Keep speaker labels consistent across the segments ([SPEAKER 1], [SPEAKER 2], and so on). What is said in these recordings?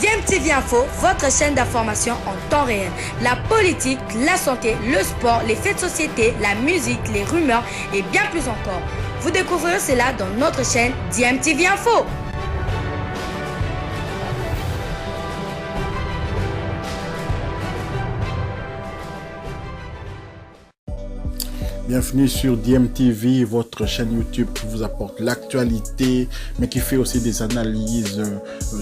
[SPEAKER 1] DMTV Info, votre chaîne d'information en temps réel. La politique, la santé, le sport, les faits de société, la musique, les rumeurs et bien plus encore. Vous découvrirez cela dans notre chaîne DMTV Info.
[SPEAKER 2] Bienvenue sur DMTV, votre chaîne YouTube qui vous apporte l'actualité, mais qui fait aussi des analyses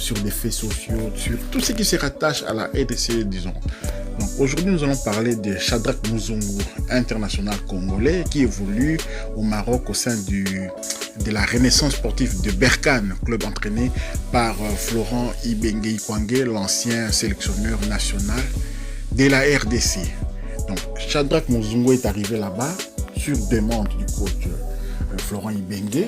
[SPEAKER 2] sur des faits sociaux, sur tout ce qui se rattache à la RDC, disons. Donc aujourd'hui, nous allons parler de Shadrack Muzungu, international congolais, qui évolue au Maroc au sein de la Renaissance sportive de Berkane, club entraîné par Florent Ibenge Ikwangé, l'ancien sélectionneur national de la RDC. Donc Shadrack Muzungu est arrivé là-bas sur demande du coach Florent Ibenge,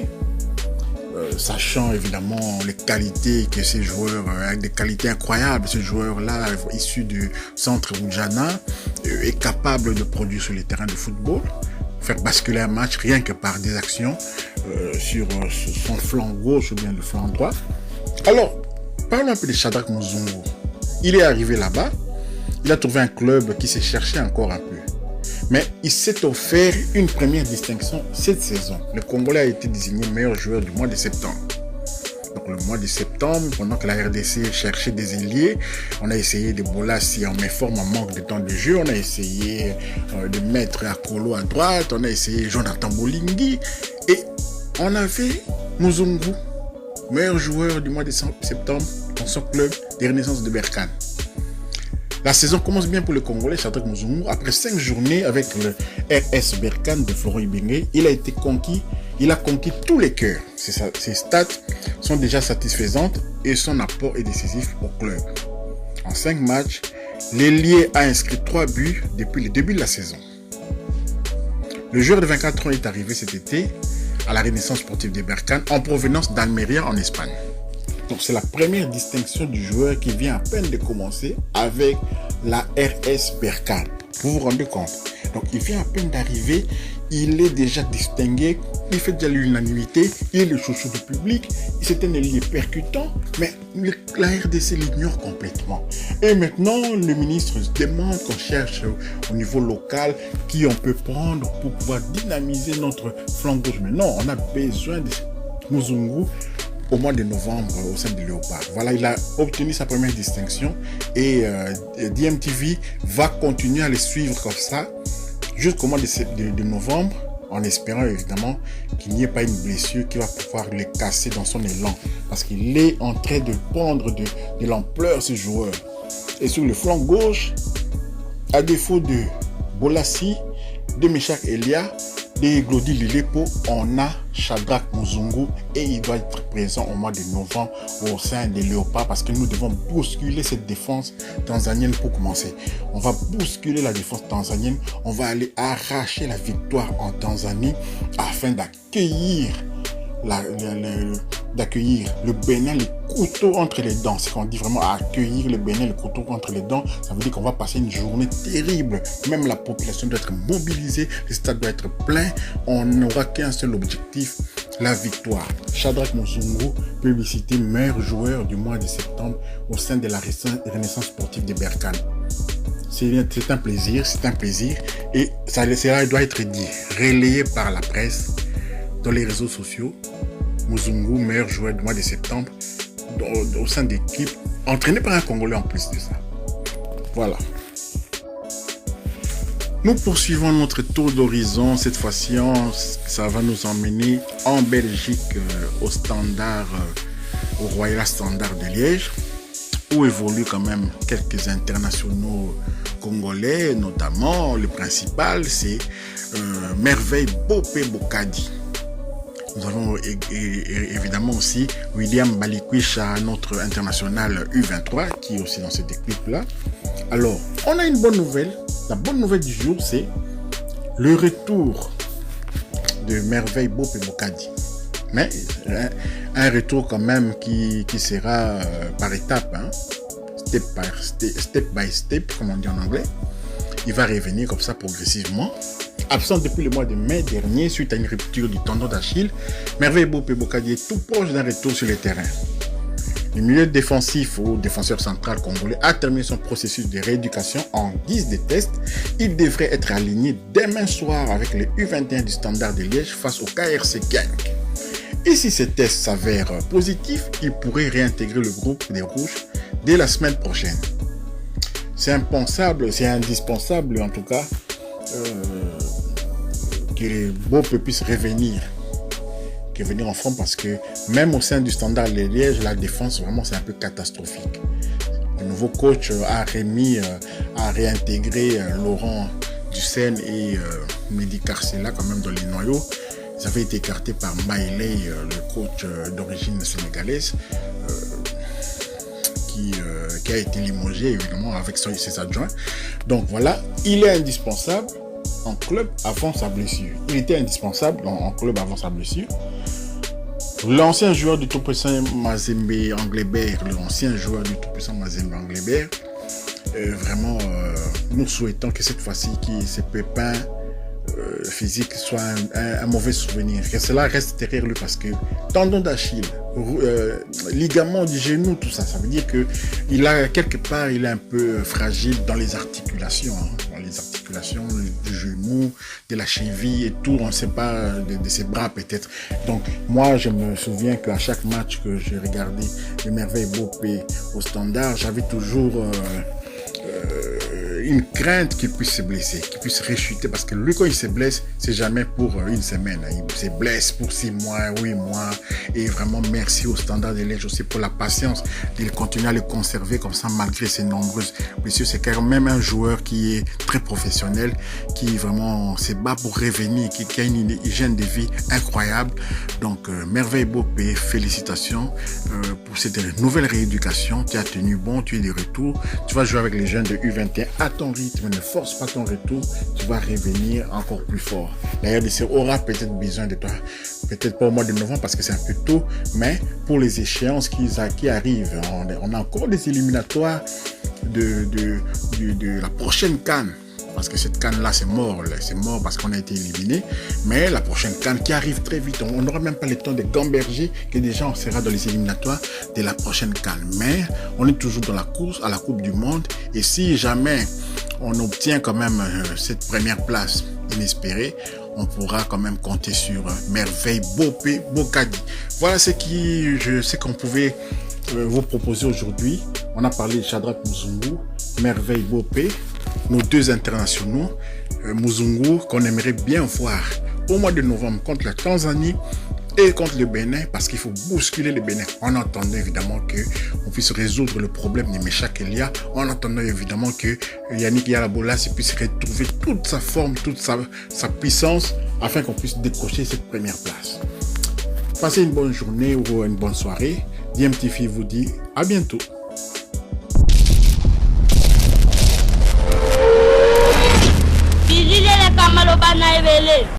[SPEAKER 2] sachant évidemment les qualités que ces joueurs, avec des qualités incroyables, ce joueur-là, issu du centre Oujana, est capable de produire sur les terrains de football, faire basculer un match rien que par des actions sur son flanc gauche ou bien le flanc droit. Alors, parlons un peu de Shadrack Muzungu. Il est arrivé là-bas, il a trouvé un club qui s'est cherché encore un peu. Mais il s'est offert une première distinction cette saison. Le Congolais a été désigné meilleur joueur du mois de septembre. Donc le mois de septembre, pendant que la RDC cherchait des ailiers, on a essayé de Bolassi en méforme, en manque de temps de jeu. On a essayé de mettre Akolo à droite. On a essayé Jonathan Bolingi. Et on avait Muzungu, meilleur joueur du mois de septembre dans son club de Renaissance de Berkane. La saison commence bien pour le Congolais Shadrack Muzungu. Après 5 journées avec le RS Berkane de Florent Ibenge, il a conquis tous les cœurs. Ses stats sont déjà satisfaisantes et son apport est décisif au club. En 5 matchs, l'ailier a inscrit 3 buts depuis le début de la saison. Le joueur de 24 ans est arrivé cet été à la Renaissance sportive de Berkane en provenance d'Almeria en Espagne. Donc c'est la première distinction du joueur qui vient à peine de commencer avec la RS Berkane. Vous vous rendez compte? Donc il vient à peine d'arriver, il est déjà distingué, il fait déjà l'unanimité, il est le chouchou du public, c'est un ailier percutant, mais la RDC l'ignore complètement. Et maintenant, le ministre demande qu'on cherche au niveau local qui on peut prendre pour pouvoir dynamiser notre flanc gauche. Mais non, on a besoin de Muzungu au mois de novembre au sein de Léopard. Voilà, il a obtenu sa première distinction et DMTV va continuer à le suivre comme ça jusqu'au mois de novembre, en espérant évidemment qu'il n'y ait pas une blessure qui va pouvoir le casser dans son élan, parce qu'il est en train de prendre de l'ampleur, ce joueur. Et sur le flanc gauche, à défaut de Bolassi, de Meshak Elia, de Glody Lilepo, on a Shadrack Muzungu et il doit être présent au mois de novembre au sein des Léopards, parce que nous devons bousculer cette défense tanzanienne pour commencer. On va bousculer la défense tanzanienne, on va aller arracher la victoire en Tanzanie afin d'accueillir le Bénin, le couteau entre les dents. C'est qu'on dit vraiment accueillir le Bénin, le couteau entre les dents. Ça veut dire qu'on va passer une journée terrible. Même la population doit être mobilisée, le stade doit être plein. On n'aura qu'un seul objectif, la victoire. Shadrack Muzungu, publicité meilleur joueur du mois de septembre au sein de la Renaissance sportive de Berkane. C'est un plaisir, et cela doit être dit, relayé par la presse, dans les réseaux sociaux. Muzungu, meilleur joueur du mois de septembre au sein d'équipe, entraîné par un Congolais en plus de ça. Voilà. Nous poursuivons notre tour d'horizon. Cette fois-ci, ça va nous emmener en Belgique au Royal Standard de Liège, où évoluent quand même quelques internationaux congolais, notamment le principal, c'est Merveille Bopé Bokadi. Nous avons évidemment aussi William Balikwisha, notre international U23, qui est aussi dans cette équipe-là. Alors, on a une bonne nouvelle. La bonne nouvelle du jour, c'est le retour de Merveille Bopé Bokadi. Mais un retour quand même qui sera par étapes, hein? Step by step, comme on dit en anglais. Il va revenir comme ça progressivement. Absent depuis le mois de mai dernier suite à une rupture du tendon d'Achille, Merveille Bopé Bokadi est tout proche d'un retour sur le terrain. Le milieu défensif ou défenseur central congolais a terminé son processus de rééducation en guise de test. Il devrait être aligné demain soir avec les U21 du Standard de Liège face au KRC Genk. Et si ces tests s'avèrent positifs, il pourrait réintégrer le groupe des Rouges dès la semaine prochaine. C'est impensable, c'est indispensable en tout cas que Bope puisse revenir en France parce que même au sein du Standard de Liège, la défense vraiment c'est un peu catastrophique. Le nouveau coach a réintégré Laurent Dussène et Mehdi Carcela quand même dans les noyaux. Ils avaient été écartés par Maïley, le coach d'origine sénégalaise, qui a été limogé évidemment avec ses adjoints. Donc voilà, il est indispensable en club avant sa blessure. Il était indispensable en club avant sa blessure. L'ancien joueur du tout-puissant Mazembe Anglebert, vraiment, nous souhaitons que cette fois-ci, ces pépins physiques soient un mauvais souvenir. Que cela reste derrière lui parce que tendon d'Achille, ligament du genou, tout ça, ça veut dire que il a quelque part, il est un peu fragile dans les articulations, dans les articulations du genou, de la cheville et tout, on ne sait pas de ses bras peut-être. Donc moi je me souviens qu'à chaque match que j'ai regardé le Merveille Bope au Standard, j'avais toujours une crainte qu'il puisse se blesser, qu'il puisse rechuter, parce que lui quand il se blesse, c'est jamais pour une semaine, il se blesse pour 6 mois, 8 mois, et vraiment merci au Standard de Liège aussi pour la patience de continuer à le conserver comme ça malgré ses nombreuses blessures. C'est quand même un joueur qui est très professionnel, qui vraiment se bat pour revenir, qui a une hygiène de vie incroyable. Donc Merveille Bope, félicitations pour cette nouvelle rééducation. Tu as tenu bon, tu es de retour, tu vas jouer avec les jeunes de U21 à ton rythme, ne force pas ton retour, tu vas revenir encore plus fort. La RDC aura peut-être besoin de toi, peut-être pas au mois de novembre parce que c'est un peu tôt, mais pour les échéances qui arrivent, on a encore des éliminatoires de la prochaine CAN. Parce que cette CAN-là, c'est mort parce qu'on a été éliminé. Mais la prochaine CAN qui arrive très vite, on n'aura même pas le temps de gamberger que déjà on sera dans les éliminatoires de la prochaine CAN. Mais on est toujours dans la course à la Coupe du Monde. Et si jamais on obtient quand même cette première place inespérée, on pourra quand même compter sur Merveille Bope Bokadi. Voilà ce qu'on pouvait vous proposer aujourd'hui. On a parlé de Shadrack Muzungu, Merveille Bope, nos deux internationaux, Muzungu, qu'on aimerait bien voir au mois de novembre contre la Tanzanie et contre le Bénin, parce qu'il faut bousculer le Bénin. En attendant évidemment qu'on puisse résoudre le problème de Mecha Kelia, en attendant évidemment que Yannick Yalabolas puisse retrouver toute sa forme, toute sa puissance, afin qu'on puisse décrocher cette première place. Passez une bonne journée ou une bonne soirée. DMTV vous dit à bientôt.
[SPEAKER 3] Bilile le kamalo bana ebele.